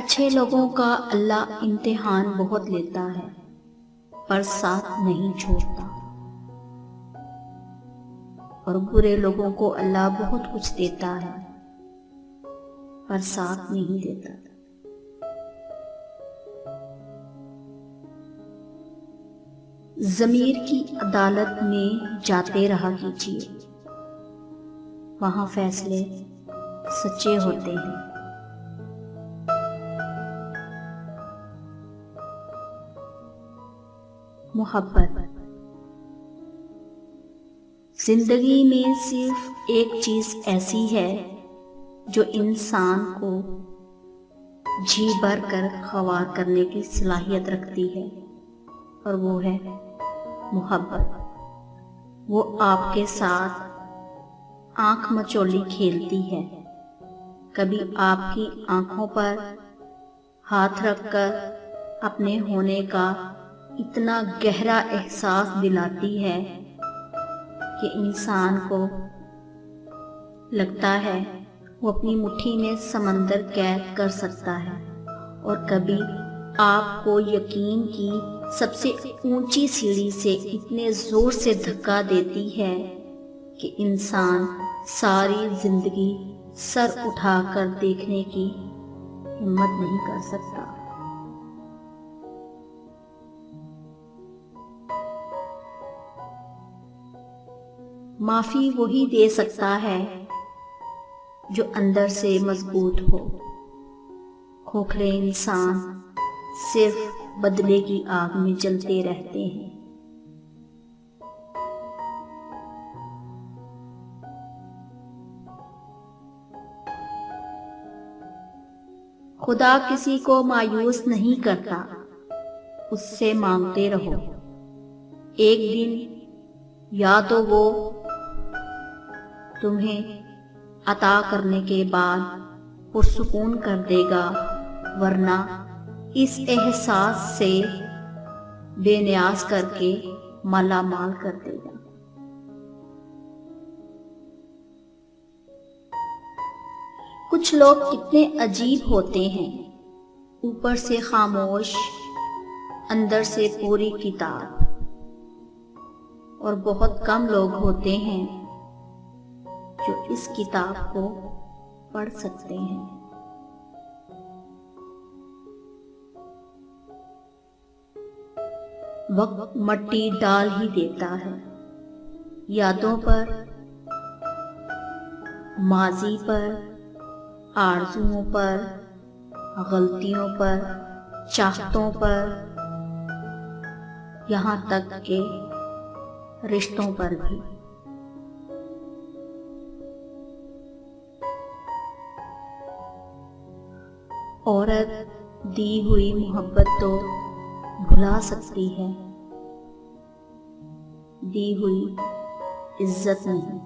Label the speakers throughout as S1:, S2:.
S1: اچھے لوگوں کا اللہ امتحان بہت لیتا ہے پر ساتھ نہیں چھوڑتا، اور برے لوگوں کو اللہ بہت کچھ دیتا ہے پر ساتھ نہیں دیتا۔ ضمیر کی عدالت میں جاتے رہا کیجیے، وہاں فیصلے سچے ہوتے ہیں۔ محبت۔ زندگی میں صرف ایک چیز ایسی ہے جو انسان کو جی بھر کر خوار کرنے کی صلاحیت رکھتی ہے، اور وہ ہے محبت۔ وہ آپ کے ساتھ آنکھ مچولی کھیلتی ہے، کبھی آپ کی آنکھوں پر ہاتھ رکھ کر اپنے ہونے کا اتنا گہرا احساس دلاتی ہے کہ انسان کو لگتا ہے وہ اپنی مٹھی میں سمندر قید کر سکتا ہے، اور کبھی آپ کو یقین کی سب سے اونچی سیڑھی سے اتنے زور سے دھکا دیتی ہے کہ انسان ساری زندگی سر اٹھا کر دیکھنے کی ہمت نہیں کر سکتا۔ معافی وہی دے سکتا ہے جو اندر سے مضبوط ہو۔ کھوکھلے انسان صرف بدلے کی آگ میں جلتے رہتے ہیں۔ خدا کسی کو مایوس نہیں کرتا، اس سے مانگتے رہو، ایک دن یا تو وہ تمہیں عطا کرنے کے بعد پرسکون کر دے گا، ورنہ اس احساس سے بے نیاز کر کے مالا مال کر دے گا۔ کچھ لوگ کتنے عجیب ہوتے ہیں، اوپر سے خاموش، اندر سے پوری کتاب، اور بہت کم لوگ ہوتے ہیں جو اس کتاب کو پڑھ سکتے ہیں۔ وقت مٹی ڈال ہی دیتا ہے، یادوں پر، ماضی پر، آرزوؤں پر، غلطیوں پر، چاہتوں پر، یہاں تک کہ رشتوں پر بھی۔ عورت دی ہوئی محبت تو بھلا سکتی ہے، دی ہوئی عزت نہیں۔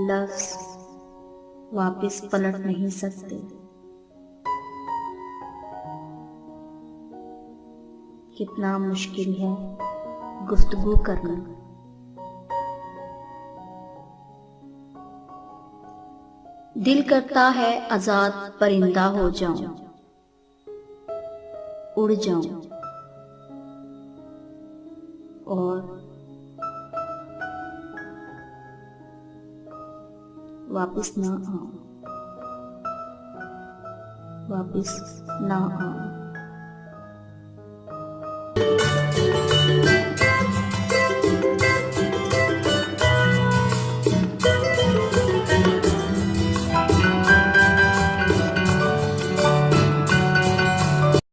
S1: لفظ واپس پلٹ نہیں سکتے، کتنا مشکل ہے گفتگو کرنا۔ دل کرتا ہے آزاد پرندہ ہو جاؤں، اڑ جاؤں، اور واپس نہ آؤں، واپس نہ آؤں۔